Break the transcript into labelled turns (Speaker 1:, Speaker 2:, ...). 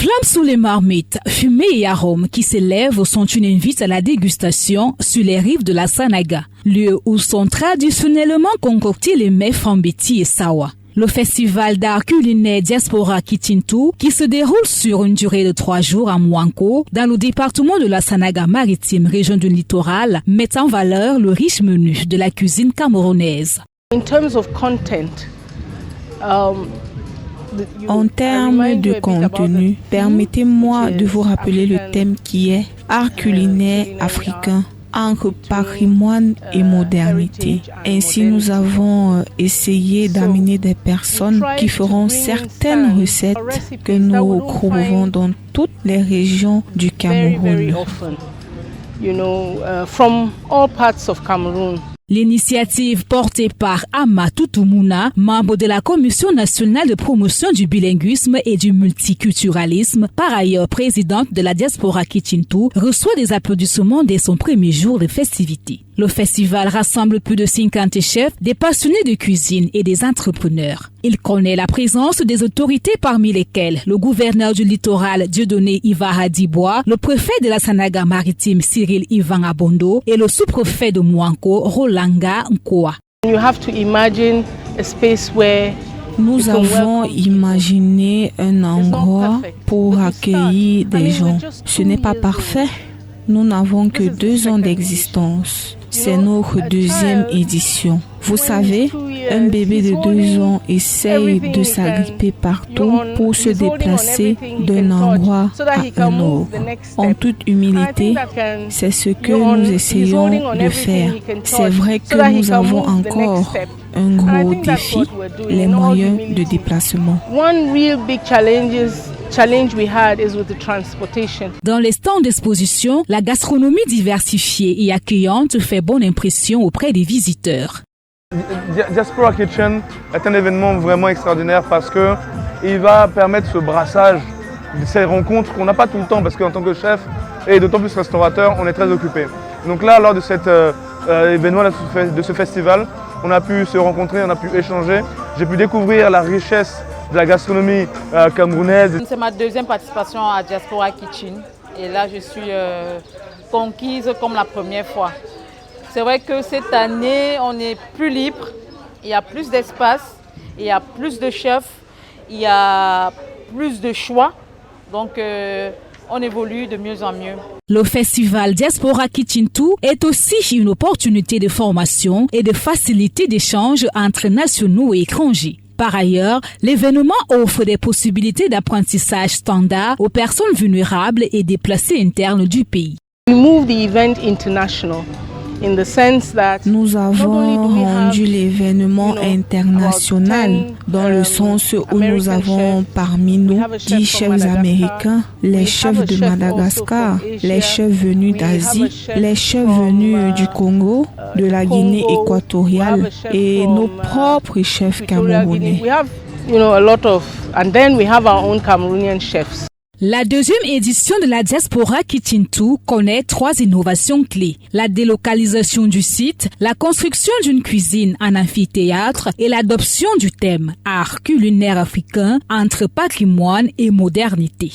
Speaker 1: flammes sous les marmites, fumée et arômes qui s'élèvent sont une invite à la dégustation sur les rives de la Sanaga, lieu où sont traditionnellement concoctés les mets Fambeti et Sawa. Le festival d'art culinaire Diaspora Kitintu, qui se déroule sur une durée de 3 jours à Mouanko, dans le département de la Sanaga maritime, région du littoral, met en valeur le riche menu de la cuisine camerounaise.
Speaker 2: En termes de contenu, permettez-moi de vous rappeler le thème qui est art culinaire africain entre patrimoine et modernité. Ainsi, nous avons essayé d'amener des personnes qui feront certaines recettes que nous retrouvons dans toutes les régions du Cameroun.
Speaker 1: L'initiative portée par Ama Toutoumuna, membre de la Commission nationale de promotion du bilinguisme et du multiculturalisme, par ailleurs présidente de la Diaspora Kitintu, reçoit des applaudissements dès son premier jour de festivités. Le festival rassemble plus de 50 chefs, des passionnés de cuisine et des entrepreneurs. Il connaît la présence des autorités parmi lesquelles le gouverneur du littoral Dieudonné Ivan Dibois, le préfet de la Sanaga maritime Cyril Ivan Abondo et le sous-préfet de Mouanko Rolanga Nkoa.
Speaker 2: Nous avons imaginé un endroit pour accueillir des gens. Ce n'est pas parfait. Nous n'avons que 2 ans d'existence. C'est notre 2e édition. Vous savez, un bébé de 2 ans essaye de s'agripper partout pour se déplacer d'un endroit à un autre. En toute humilité, c'est ce que nous essayons de faire. C'est vrai que nous avons encore un gros défi, les moyens de déplacement.
Speaker 1: Dans les stands d'exposition, la gastronomie diversifiée et accueillante fait bonne impression auprès des visiteurs.
Speaker 3: Diaspora Kitchen est un événement vraiment extraordinaire parce qu'il va permettre ce brassage, ces rencontres qu'on n'a pas tout le temps parce qu'en tant que chef et d'autant plus restaurateur, on est très occupé. Donc là, lors de cet événement, de ce festival, on a pu se rencontrer, on a pu échanger. J'ai pu découvrir la richesse de la gastronomie camerounaise.
Speaker 4: C'est ma 2e participation à Diaspora Kitchen et là je suis conquise comme la première fois. C'est vrai que cette année on est plus libre, il y a plus d'espace, il y a plus de chefs, il y a plus de choix, donc on évolue de mieux en mieux.
Speaker 1: Le festival Diaspora Kitintu est aussi une opportunité de formation et de facilité d'échange entre nationaux et étrangers. Par ailleurs, l'événement offre des possibilités d'apprentissage standard aux personnes vulnérables et déplacées internes du pays.
Speaker 2: Nous avons rendu l'événement international dans le sens où nous avons parmi nous 10 chefs américains, les chefs de Madagascar, les chefs venus d'Asie, les chefs venus du Congo, de la Guinée équatoriale et nos propres chefs camerounais.
Speaker 1: La 2e édition de la Diaspora Kitintu connaît 3 innovations clés. La délocalisation du site, la construction d'une cuisine en amphithéâtre et l'adoption du thème art culinaire africain entre patrimoine et modernité.